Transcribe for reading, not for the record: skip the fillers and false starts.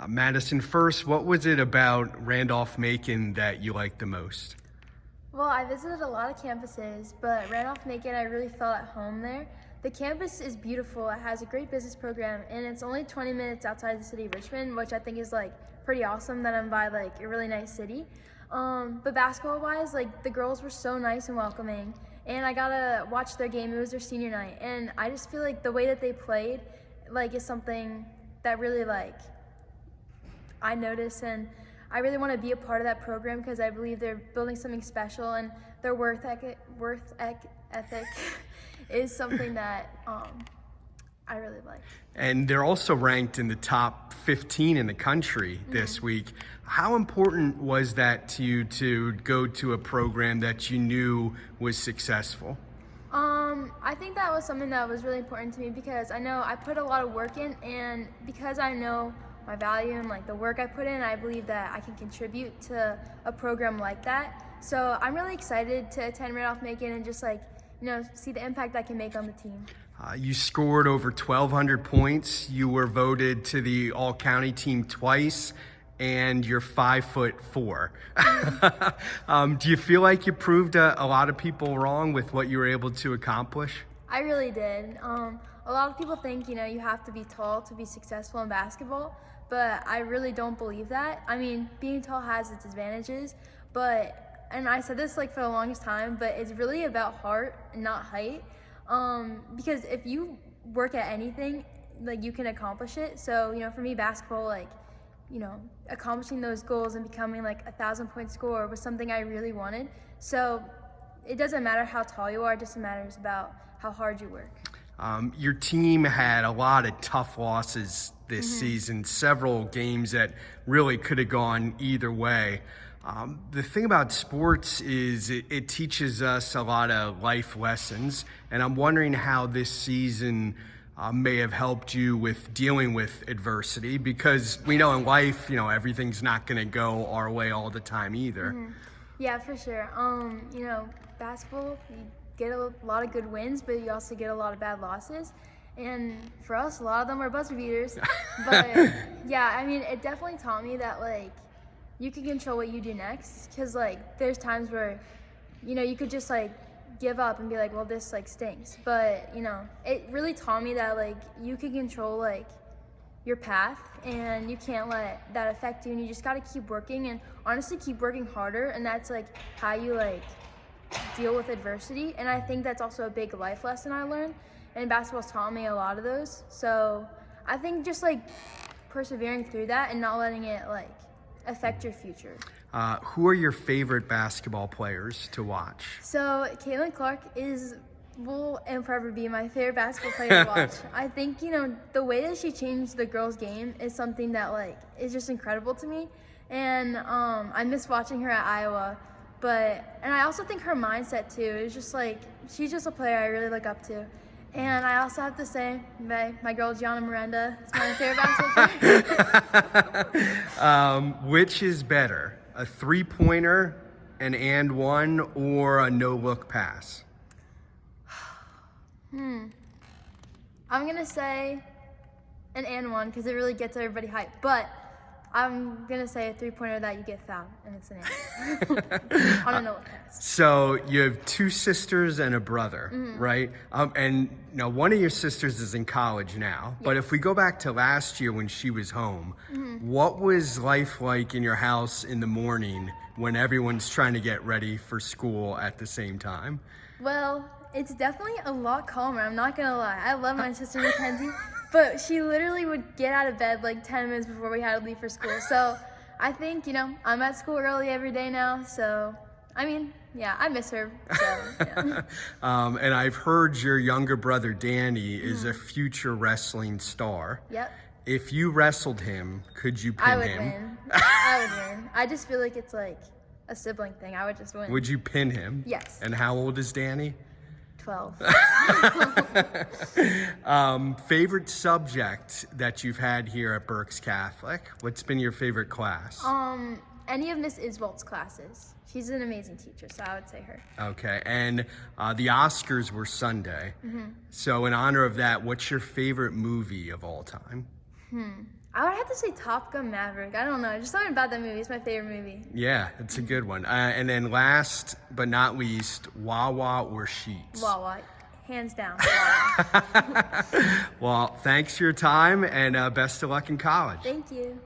Madison, first, what was it about Randolph-Macon that you liked the most? Well, I visited a lot of campuses, but Randolph-Macon, I really felt at home there. The campus is beautiful. It has a great business program, and it's only 20 minutes outside the city of Richmond, which I think is pretty awesome that I'm by a really nice city. But basketball-wise, the girls were so nice and welcoming, and I got to watch their game. It was their senior night, and I just feel like the way that they played is something that really I notice, and I really want to be a part of that program because I believe they're building something special, and their worth ethic is something that I really like. And they're also ranked in the top 15 in the country this week. How important was that to you to go to a program that you knew was successful? I think that was something that was really important to me because I know I put a lot of work in, and because I know my value and the work I put in, I believe that I can contribute to a program like that. So I'm really excited to attend Randolph-Macon and just see the impact I can make on the team. You scored over 1,200 points. You were voted to the All-County team twice, and you're 5'4". Do you feel like you proved a lot of people wrong with what you were able to accomplish? I really did. A lot of people think, you have to be tall to be successful in basketball, but I really don't believe that. I mean, being tall has its advantages, and I said this for the longest time, but it's really about heart and not height. Because if you work at anything, you can accomplish it. So, for me, basketball, accomplishing those goals and becoming a 1,000-point scorer was something I really wanted. So it doesn't matter how tall you are, it just matters about how hard you work. Your team had a lot of tough losses this season, several games that really could have gone either way. The thing about sports is it teaches us a lot of life lessons, and I'm wondering how this season may have helped you with dealing with adversity, because we know in life, everything's not going to go our way all the time either. Yeah, for sure. Basketball, you get a lot of good wins, but you also get a lot of bad losses. And for us, a lot of them were buzzer beaters. But yeah, I mean, it definitely taught me that you can control what you do next, because there's times where you could just give up and be well, this stinks, but it really taught me that you can control your path, and you can't let that affect you, and you just got to keep working, and honestly keep working harder, and that's how you deal with adversity. And I think that's also a big life lesson I learned, and basketball's taught me a lot of those. So I think just persevering through that and not letting it affect your future. Who are your favorite basketball players to watch? So Caitlin Clark will and forever be my favorite basketball player to watch. I think the way that she changed the girls' game is something that is just incredible to me, and I miss watching her at Iowa. And I also think her mindset too is just she's just a player I really look up to. And I also have to say, my girl Gianna Miranda is my favorite basketball player. Which is better, a three-pointer, an and one, or a no-look pass? I'm gonna say an and one because it really gets everybody hyped. But I'm gonna say a three-pointer that you get fouled, and it's an and on a no-look pass. So you have two sisters and a brother, right? And one of your sisters is in college now. But if we go back to last year when she was home, what was life like in your house in the morning when everyone's trying to get ready for school at the same time? Well, it's definitely a lot calmer. I'm not gonna lie. I love my sister Mackenzie. But she literally would get out of bed 10 minutes before we had to leave for school. So I think, I'm at school early every day now. So, I mean, yeah, I miss her. So, yeah. And I've heard your younger brother, Danny, is a future wrestling star. Yep. If you wrestled him, could you pin I would him? win. I would win. I just feel like it's a sibling thing. I would just win. Would you pin him? Yes. And how old is Danny? 12. Favorite subject that you've had here at Berks Catholic? What's been your favorite class? Any of Miss Iswald's classes. She's an amazing teacher, so I would say her. Okay, and the Oscars were Sunday. So in honor of that, what's your favorite movie of all time? I would have to say Top Gun Maverick. I don't know. Just something about that movie. It's my favorite movie. Yeah, it's a good one. And then last but not least, Wawa or Sheets? Wawa. Hands down. Wawa. Well, thanks for your time, and best of luck in college. Thank you.